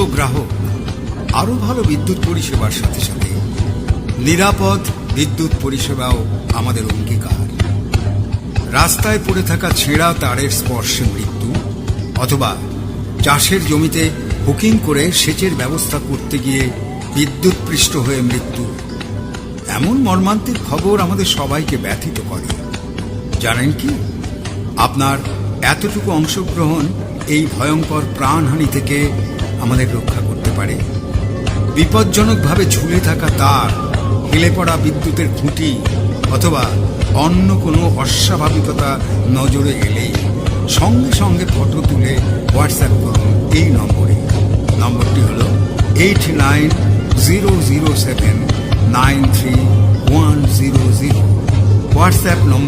প্রিয় গ্রাহক, আরো ভালো বিদ্যুৎ পরিষেবার সাথে সাথে নিরাপদ বিদ্যুৎ পরিষেবাও আমাদের অঙ্গীকার। রাস্তায় পড়ে থাকা ছেঁড়া তারের স্পর্শে মৃত্যু, অথবা চাষের জমিতে হুকিং করে সেচের ব্যবস্থা করতে গিয়ে বিদ্যুৎপৃষ্ট হয়ে মৃত্যু, এমন মর্মান্তিক খবর আমাদের সবাইকে ব্যথিত করে। জানেন কি, আপনার এতটুকু অংশগ্রহণ এই ভয়ঙ্কর প্রাণহানি থেকে আমাদের রক্ষা করতে পারে। বিপজ্জনকভাবে ঝুলে থাকা তার, হেলে পড়া বিদ্যুতের খুঁটি অথবা অন্য কোনো অস্বাভাবিকতা নজরে এলেই সঙ্গে সঙ্গে ফটো তুলে হোয়াটসঅ্যাপ করুন এই নম্বরে। নম্বরটি হল 8900793100। হোয়াটসঅ্যাপ নম্বর